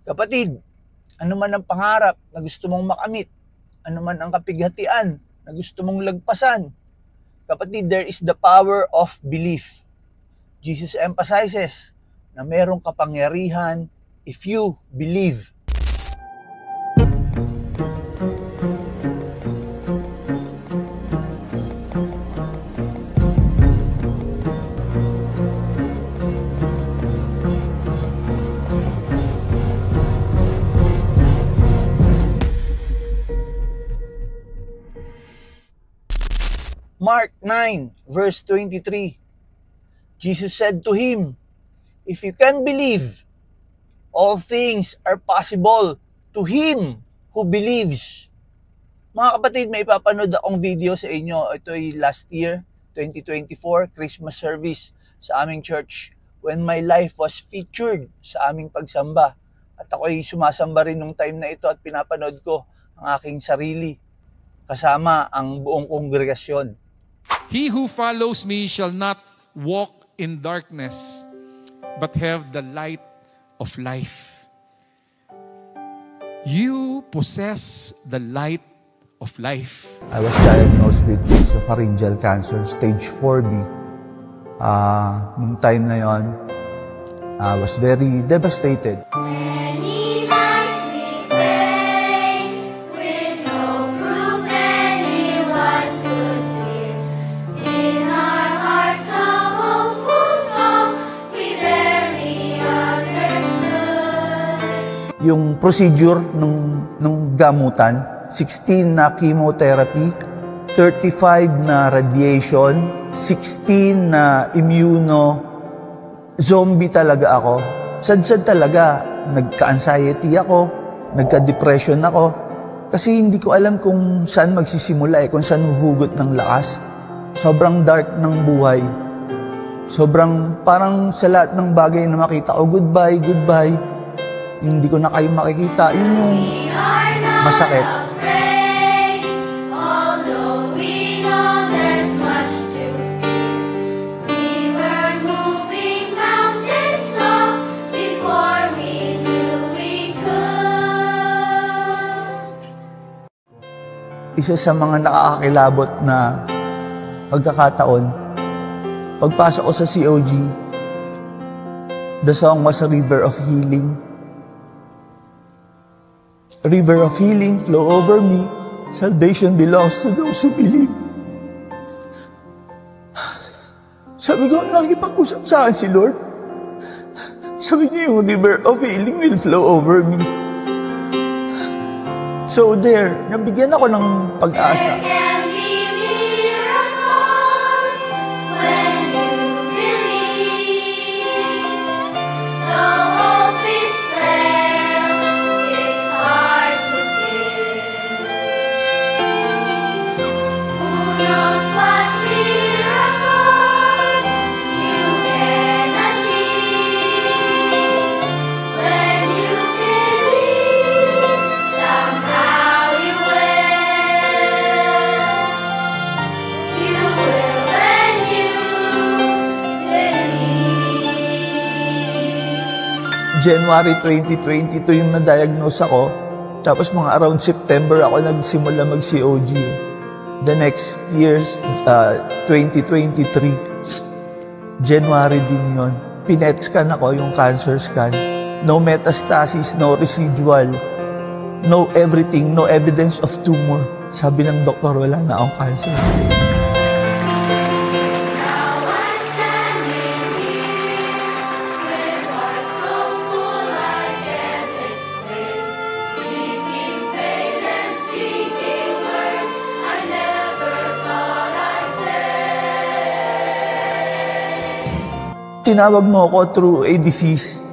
Kapatid, ano man ang pangarap na gusto mong makamit, ano man ang kapighatian na gusto mong lagpasan, kapatid, there is the power of belief. Jesus emphasizes na merong kapangyarihan if you believe. Mark 9 verse 23, Jesus said to him, "If you can believe, all things are possible to him who believes." Mga kapatid, may ipapanood akong video sa inyo. Ito ay last year, 2024, Christmas service sa aming church when my life was featured sa aming pagsamba. At ako ay sumasamba rin nung time na ito at pinapanood ko ang aking sarili kasama ang buong kongregasyon. He who follows me shall not walk in darkness, but have the light of life. You possess the light of life. I was diagnosed with esophageal cancer, stage 4B. Nung time na yon, I was very devastated. Yung procedure nung gamutan, 16 na chemotherapy, 35 na radiation, 16 na immuno, zombie talaga ako. Sad-sad talaga, nagka-anxiety ako, nagka-depression ako, kasi hindi ko alam kung saan magsisimula kung saan huhugot ng lakas. Sobrang dark ng buhay. Sobrang parang sa lahat ng bagay na makita ko, goodbye, goodbye. Hindi ko na kayo makikita. Yun yung masakit. Isa sa mga nakakakilabot na pagkakataon, pagpasok ko sa COG, the song was a river of healing. A river of healing flow over me. Salvation belongs to those who believe. Sabi ko, nakikipag-usap sa akin si Lord. Sabi niya, yung river of healing will flow over me. So there, nabigyan ako ng pag-asa. January 2022 yung na-diagnose ako. Tapos mga around September ako nagsimula mag-COG. The next year's 2023, January din yun. Pinet scan ako, yung cancer scan. No metastasis, no residual, no everything, no evidence of tumor. Sabi ng doktor, wala na akong cancer. Tinawag mo ako through a disease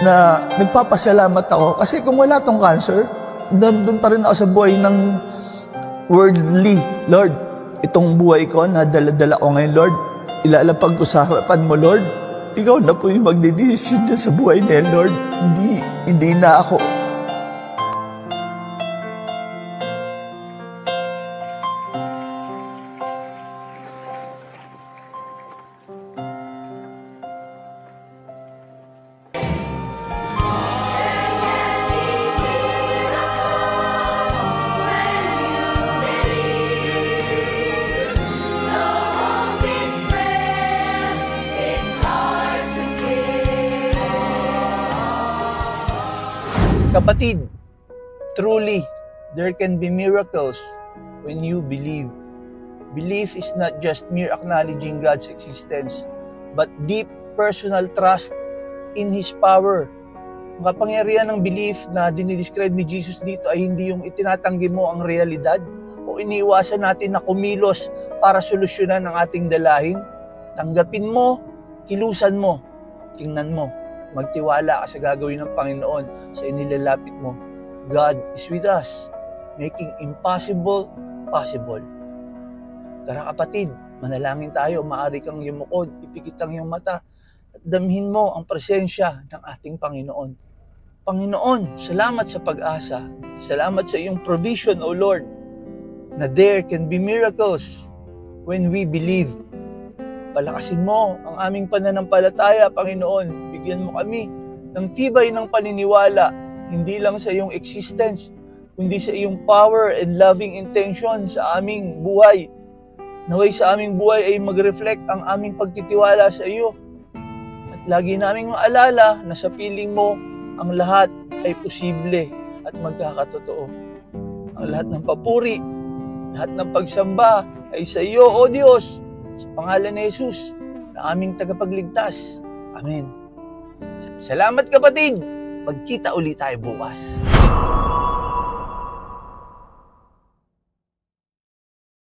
na nagpapasalamat ako. Kasi kung wala tong cancer, doon pa rin ako sa buhay ng worldly. Lord, itong buhay ko na dala-dala ko ngayon, Lord, ilalapag ko sa harapan mo, Lord. Ikaw na po yung magdidesisyon sa buhay na yan, Lord. Hindi na ako. Kapatid, truly, there can be miracles when you believe. Belief is not just mere acknowledging God's existence, but deep personal trust in His power. Ang kapangyarihan ng belief na dinidescribe ni Jesus dito ay hindi yung itinatanggi mo ang realidad o iniiwasan natin na kumilos para solusyonan ang ating dalahin. Tanggapin mo, kilusan mo, tingnan mo, magtiwala ka sa gagawin ng Panginoon sa inilalapit mo. God is with us, making impossible possible. Tara kapatid, manalangin tayo, maaari kang yumukod, ipikit ang iyong mata, at damhin mo ang presensya ng ating Panginoon. Panginoon, salamat sa pag-asa. Salamat sa iyong provision, O Lord, na there can be miracles when we believe. Palakasin mo ang aming pananampalataya, Panginoon. Bigyan mo kami ng tibay ng paniniwala, hindi lang sa iyong existence, kundi sa iyong power and loving intention sa aming buhay. Naway sa aming buhay ay mag-reflect ang aming pagtitiwala sa iyo. At lagi naming maalala na sa piling mo, ang lahat ay posible at magkakatotoo. Ang lahat ng papuri, lahat ng pagsamba ay sa iyo, O Diyos, sa pangalan ni Jesus, na aming tagapagligtas. Amen. Salamat kapatid. Magkita ulit tayo bukas.